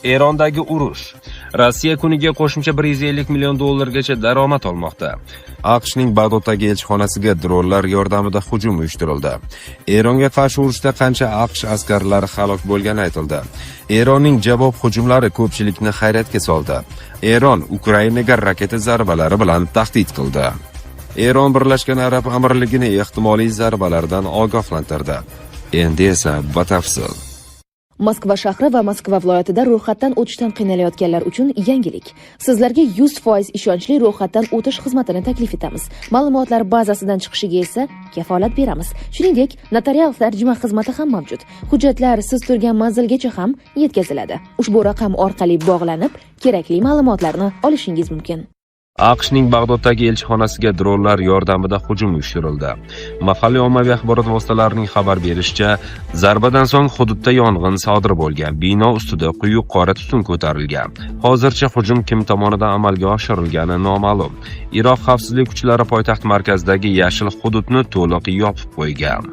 Erondagi urush. Rossiya kuniga qo'shimcha $150 million daromad olmoqda. AQShning Bag'doddagi elchixonasiga dronlar yordamida hujum uyushtirildi. Eronga qarshi urushda qancha AQSh askarlari halok bo'lgani aytildi. Eronning javob hujumlari ko'pchilikni hayratga soldi. Eron Ukrainaga raketa zarbalari bilan tahdid qildi. Eron Birlashgan Arab Amirligini ehtimoliy zarbalardan ogohlantirdi. Endi esa batafsil. Moskva shahri va Moskva viloyatida ro'yxatdan o'tishdan qiynalayotganlar uchun yangilik. Sizlarga 100% ishonchli ro'yxatdan o'tish xizmatini taklif etamiz. Ma'lumotlar bazasidan chiqishiga esa kafolat beramiz. Shuningdek, notarial tarjima xizmati ham mavjud. Hujjatlar siz turgan manzilgacha ham yetkaziladi. Ushbu raqam orqali bog'lanib, kerakli ma'lumotlarni olishingiz mumkin. AQShning Bag'doddagi elchixonasiga dronlar yordamida hujum uyushtirildi. Mahalliy ommaviy axborot vositalarining xabar berishicha, zarbadan so'ng hududda yong'in sodir bo'lgan. Bino ustida quyuq qora tutun ko'tarilgan. Hozircha hujum kim tomonidan amalga oshirilgani noma'lum. Iroq xavfsizlik kuchlari poytaxt markazidagi yashil hududni to'liq yopib qo'ygan.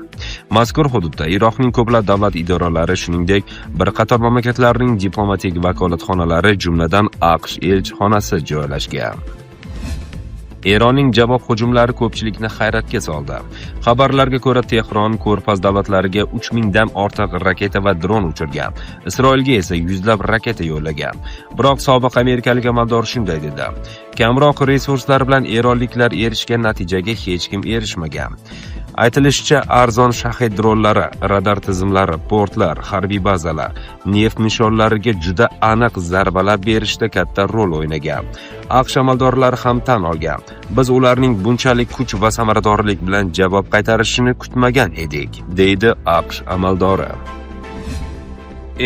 Mazkur hududda Iroqning ko'plab davlat idoralari, shuningdek, bir qator mamlakatlarning diplomatik vakolatxonalari, jumladan AQSh elchixonasi joylashgan. Eronning javob hujumlari ko'pchilikni hayratga soldi. Xabarlarga ko'ra, Tehron Ko'rfaz davlatlariga 3000 dan ortiq raketa va dron uchirgan. Isroilga esa yuzlab raketa yo'llagan. Biroq sobiq amerikalik amaldor shunday dedi: kamroq resurslar bilan eronliklar erishgan natijaga hech kim erishmagan. Aytilishicha, arzon shahid dronlari, radar tizimlari, portlar, harbiy bazalar, neft nishonlariga juda aniq zarbalar berishda katta rol o'ynagan. AQSh amaldorlari ham tan olgan. Biz ularning bunchalik kuch va samaradorlik bilan javob qaytarishini kutmagan edik, deydi AQSh amaldori.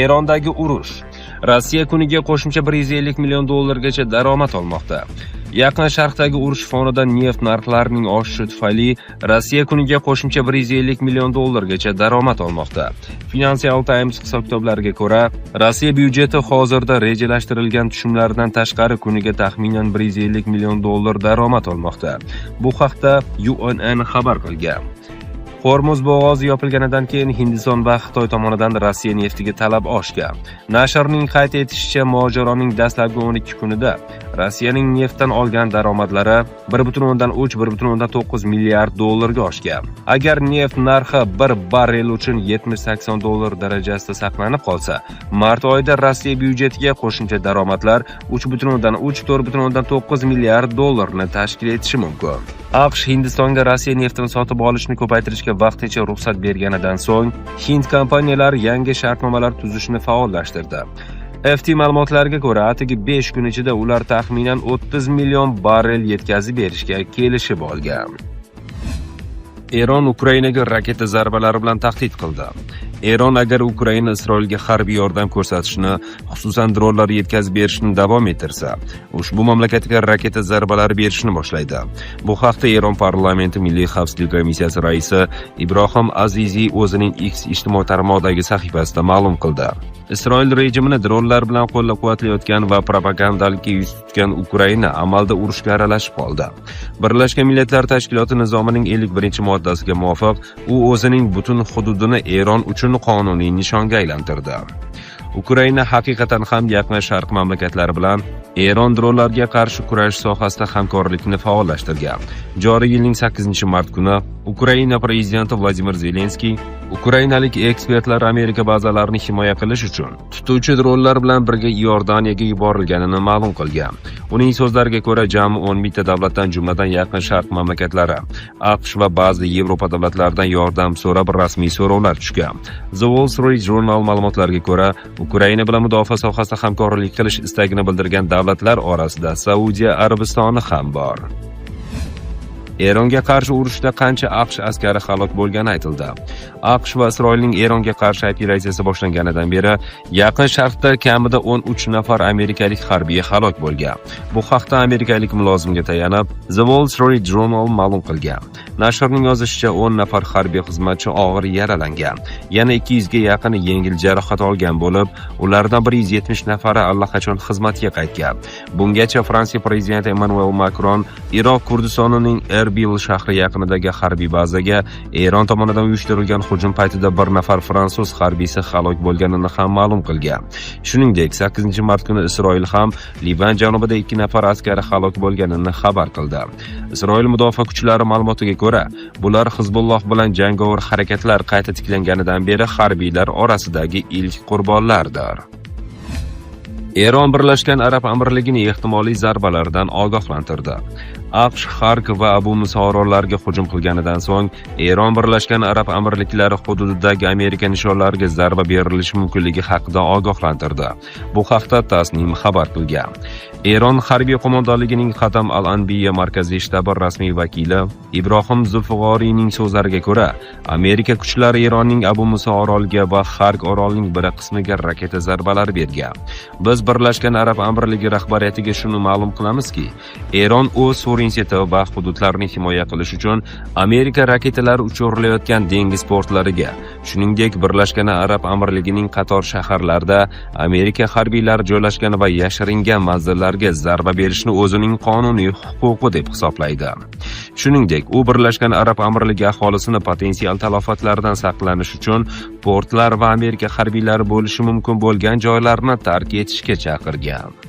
Erondagi urush. Rossiya kuniga qo'shimcha $150 million daromad olmoqda. Yaqin Sharqdagi urush fonida neft narxlarining oshishi tufayli Rossiya kuniga qo'shimcha $150 million daromad olmoqda. Financial Times hisob-kitoblariga ko'ra, Rossiya byudjeti hozirda rejalashtirilgan tushumlardan tashqari kuniga taxminan $150 million daromad olmoqda. Bu haqda UNN xabar qilgan. Hormuz bo'g'ozi yopilganidan keyin Hindiston va Xitoy tomonidan Rossiya neftiga talab oshgan. Nashrning qayd etishicha, mojaroning dastlabki 12 kunida Rossiyaning neftdan olgan daromadlari 1.3-1.9 milliard dollarga oshgan. Agar neft narxi bir barrel uchun $70-80 darajasida saqlanib qolsa, mart oyida Rossiya byudjetiga qo'shimcha daromadlar 3.3-4.9 milliard dollarni tashkil etishi mumkin. AQSh Hindistonga Rossiya neftini sotib olishni ko'paytirishga vaqtincha ruxsat berganidan so'ng, Hind kompaniyalari yangi shartnomalar tuzishni faollashtirdi. FT ma'lumotlariga ko'ra, atigi 5 kun ichida ular taxminan 30 million barrel yetkazib berishga kelishib olgan. Eron Ukrainaga raketa zarbalari bilan tahdid qildi. Eron agar Ukraina Isroilga harbiy yordam ko'rsatishni, xususan dronlar yetkazib berishni davom ettirsa, ushbu mamlakatga raketa zarbalari berishni boshlaydi. Bu haqda Eron parlamenti Milliy xavfsizlik komissiyasi raisi Ibrohim Aziziy o'zining X ijtimoiy tarmoqdagi sahifasida ma'lum qildi. Isroil rejimini dronlar bilan qo'llab-quvvatlayotgan va propagandalikka yuz tutgan Ukraina amalda urushga aralashib qoldi. Birlashgan Millatlar Tashkiloti nizomining 51-moddasiga muvofiq, u o'zining butun hududini Eron uchun qonuniy nishonga aylantirdi. Ukraina haqiqatan ham Yaqin Sharq mamlakatlari bilan Eron dronlarga qarshi kurash sohasida hamkorlikni faollashtirgan. Joriy yilning 8-mart kuni Ukraina prezidenti Vladimir Zelenskiy ukrainalik ekspertlar Amerika bazalarini himoya qilish uchun tutuvchi dronlar bilan birga Iordaniyaga yuborilganini ma'lum qilgan. Uning so'zlariga ko'ra, jami 10 ta davlatdan, jumladan Yaqin Sharq mamlakatlari, AQSh va ba'zi Yevropa davlatlaridan yordam so'rab rasmiy so'rovlar tushgan. The Wall Street Journal ma'lumotlariga ko'ra, Ukraina bilan mudofaa sohasida hamkorlik qilish istagini bildirgan davlatlar orasida Saudiya Arabistoni ham bor. Eronga qarshi urushda qancha AQSh askari halok bo'lgani aytildi. AQSh va Isroilning Eronga qarshi operatsiyasi boshlanganidan beri Yaqin Sharqda kamida 13 nafar amerikalik harbiy halok bo'lgan. Bu haqda amerikalik mulozimga tayanib The Wall Street Journal ma'lum qilgan. Nashrning yozishicha, 10 nafar harbiy xizmatchi og'ir yaralangan. Yana 200 ga yaqini yengil jarohat olgan bo'lib, ulardan 170 nafari allaqachon xizmatga qaytgan. Bungacha Fransiya prezidenti Emmanuel Macron Iroq Kurdistonining Erbil shahri yaqinidagi harbiy bazaga Eron tomonidan uyushtirilgan hujum paytida bir nafar fransuz harbiysi halok bo'lganini ham ma'lum qilgan. Shuningdek, 8-mart kuni Isroil ham Livan janubida 2 nafar askari halok bo'lganini xabar qildi. Isroil mudofaa kuchlari ma'lumotiga ko'ra, bular Hizbulloh bilan jangovar harakatlar qayta tiklanganidan beri harbiylar orasidagi ilk qurbonlardir. Eron Birlashgan Arab Amirligini ehtimoliy zarbalardan ogohlantirdi. AQSh Xarkov va Abu Musa orollariga hujum qilganidan so'ng Eron Birlashgan Arab Amirliklari hududidagi Amerika nishonlariga zarba berilishi mumkinligi haqida ogohlantirdi. Bu haqda Tasnim xabar qilgan. Eron harbiy qo'mondonligining Qatam al-Anbiya markaziy shtabi rasmiy vakili Ibrohim Zulfug'oriyning so'zlariga ko'ra, Amerika kuchlari Eronning Abu Musa oroliga va Xark orolining bir qismiga raketa zarbalari bergan. Biz Birlashgan Arab Amirligi rahbariyatiga shuni ma'lum qilamizki, Eron o'z suverenitet va hududlarini himoya qilish uchun Amerika raketalari uchirilayotgan dengiz portlariga, shuningdek Birlashgan Arab Amirligining qator shaharlarida Amerika harbiylari joylashgan va yashiringan manzillarga zarba berishni o'zining qonuniy huquqi deb hisoblaydi. Shuningdek, u Birlashgan Arab Amirligi aholisini potensial talofatlardan saqlanish uchun portlar va Amerika harbiylari bo'lishi mumkin bo'lgan joylarni tark etishga chaqirgan.